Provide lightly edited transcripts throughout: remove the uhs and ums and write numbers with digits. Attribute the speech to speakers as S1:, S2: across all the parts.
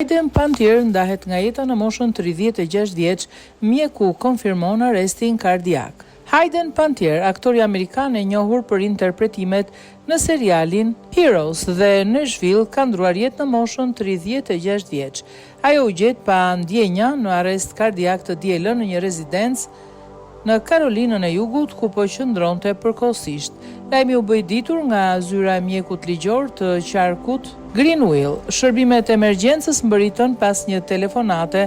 S1: Hayden Panettiere ndahet nga jeta në moshën 36 vjeç, mjeku konfirmon arrestin kardiak. Hayden Panettiere, aktori amerikan e njohur për interpretimet në serialin Heroes dhe Nashville, ka ndruar jetë në moshën 36 vjeç. Ajo u gjet pa ndjenja në arrest kardiak të dielën në një rezidencë në Karolinën e Jugut, ku po qëndronte përkohësisht. Lajmi u bë i ditur nga zyra e mjekut ligjor të qarkut Greenville. Shërbimet e emergjencës mbërritën pas një telefonate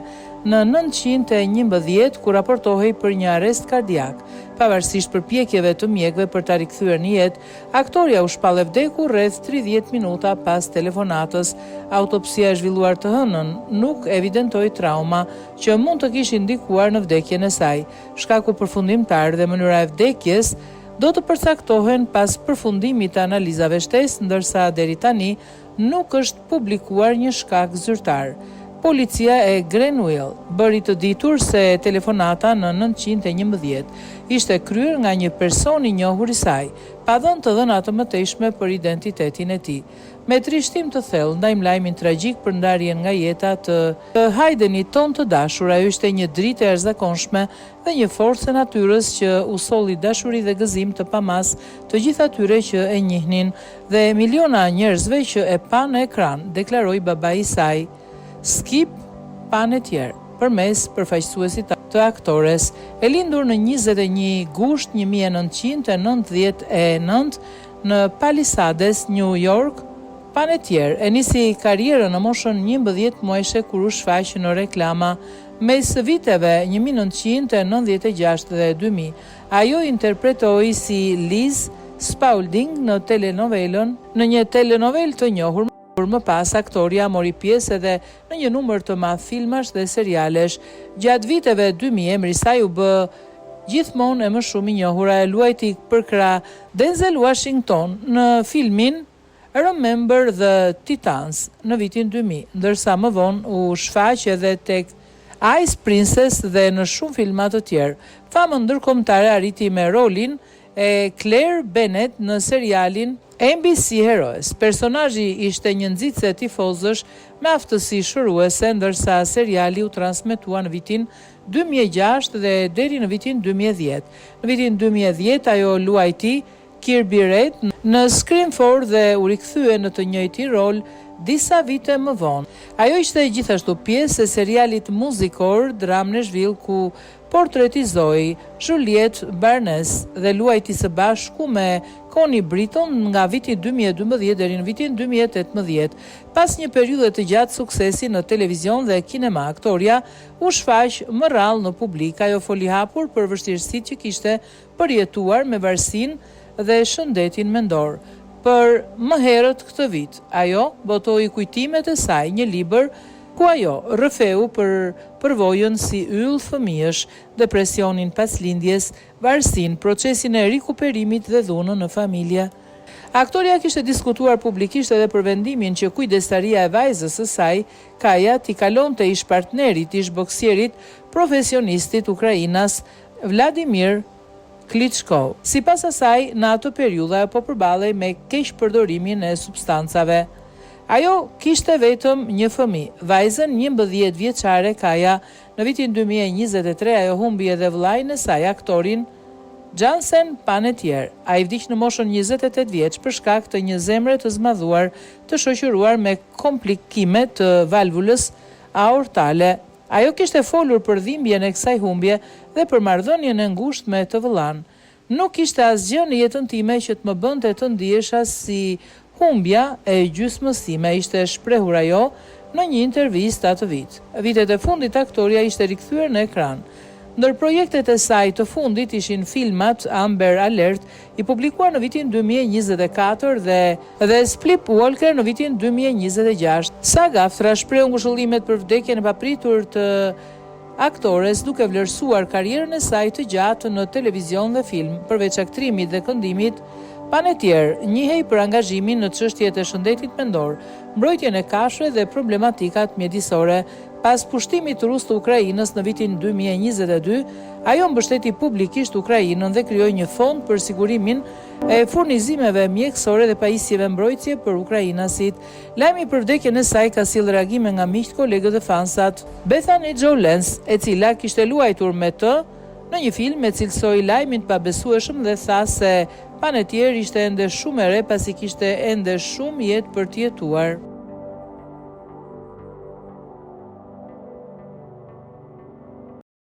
S1: në 911 ku raportohej për një arrest kardiak. Pavarësisht përpjekjeve të mjekëve për ta rikthyer në jetë, aktoria u shpall e vdekur rreth 30 minuta pas telefonatës. Autopsia e zhvilluar të hënën nuk evidentoi trauma që mund të kishin ndikuar në vdekjen e saj. Shkaku përfundimtar dhe mënyra e vdekjes do të përcaktohen pas përfundimit të analizave shtesë, ndërsa deri tani nuk është publikuar një shkak zyrtar. Policia e Greenville bëri të ditur se telefonata në 911 ishte kryer nga një person i njohur i saj, pa dhënë të dhëna të mëtejshme për identitetin e tij. Me trishtim të thellë ndajmë lajmin tragjik për ndarjen nga jeta të Haydenit ton të dashur. Ajo ishte një dritë e jashtëzakonshme dhe një forcë e natyrës që u solli dashuri dhe gëzim të pamas të gjithë atyre që e njihnin dhe miliona njerëzve që e pa në ekran, deklaroi babai i saj, Skip Panettiere, përmes përfaqësuesit të aktores. E lindur në 21 gusht 1999 në Palisades, New York, Panettiere e nisi karrierën në moshën 11 muajshe kur u shfaq në reklama. Mes viteve 1996 dhe 2000, ajo interpretoi si Liz Spaulding në një telenovel të njohur. Më pas, aktoria mori pjesë edhe në një numër të madh filmash dhe serialesh. Gjatë viteve 2000, emri i saj u bë gjithmonë e më shumë i njohur. E luajti përkrah Denzel Washington në filmin Remember the Titans në vitin 2000, ndërsa më vonë u shfaq edhe tek Ice Princess dhe në shumë filma të tjerë. Famën ndërkombëtare arriti me rolin e Claire Bennett në serialin NBC Heroes. Personazhi ishte një nxitse tifozësh me aftësi shëruese, ndërsa seriali u transmetua në vitin 2006 dhe deri në vitin 2010. Në vitin 2010 ajo luajti Kirby Red në Scream 4 dhe u rikthye në të njëjtin rol disa vite më vonë. Ajo ishte gjithashtu pjesë e serialit muzikor Dram Nashville, ku portretizoi Juliette Barnes dhe luajti së bashku me Connie Britton nga viti 2012 deri në vitin 2018. Pas një periudhe të gjatë suksesi në televizion dhe kinema, aktoria u shfaq më rrallë në publik. Ajo foli hapur për vështirësitë që kishte përjetuar me varësinë dhe shëndetin mendor. Për më herët këtë vit, ajo botoi kujtimet e saj, një libër ku ajo rrëfeu për përvojën si yll fëmijësh, depresionin pas lindjes, varësinë, procesin e rikuperimit dhe dhunën në familje. Aktoria kishte diskutuar publikisht edhe për vendimin që kujdestaria e vajzës së saj, Kaja, t'i kalonte ish partnerit, ish boksierit, profesionistit ukrainas Vladimir Klitschko. Sipas asaj, në atë periudhë ajo po përballej me keqpërdorimin e substancave. Ajo kishte vetëm një fëmijë, vajzën 11 vjeçare Kaja. Në vitin 2023 ajo humbi edhe vllain e saj, aktorin Jansen Panettiere. Ai vdiq në moshën 28 vjeç për shkak të një zemre të zmadhuar, të shoqëruar me komplikime të valvulës aortale. Ajo kishte folur për dhimbjen e kësaj humbje dhe për marrëdhënien e ngushtë me të vëllain. Nuk kishte asgjë në jetën time që të më bënte të ndihesha si humbja e gjysmës time, ishte shprehur ajo në një intervistë atë vit. Vitet e fundit aktoria ishte rikthyer në ekran. Ndër projektet e saj të fundit ishin filmat Amber Alert, i publikuar në vitin 2024 dhe Split Walker në vitin 2026. SAG-AFTRA shprehu ngushëllimet për vdekjen e papritur të aktores, duke vlerësuar karrierën e saj të gjatë në televizion dhe film. Përveç aktrimit dhe këndimit, Panettiere njihej për angazhimin në çështjet e shëndetit mendor, mbrojtjen e kafshëve dhe problematikat mjedisore. Pas pushtimit rus të Ukrainës në vitin 2022, ajo mbështeti publikisht Ukrainën dhe krijoi një fond për sigurimin e furnizimeve mjekësore dhe pajisjeve mbrojtje për ukrainasit. Lajmi për vdekjen e saj ka sjellë reagime nga miqtë, kolegët dhe fansat. Bethany Jo Lenz, e cila kishte luajtur me të në një film, e cilësoi lajmin të pabesueshëm dhe tha se Panettiere ishte ende shumë e re pasi kishte ende shumë jetë për të jetuar.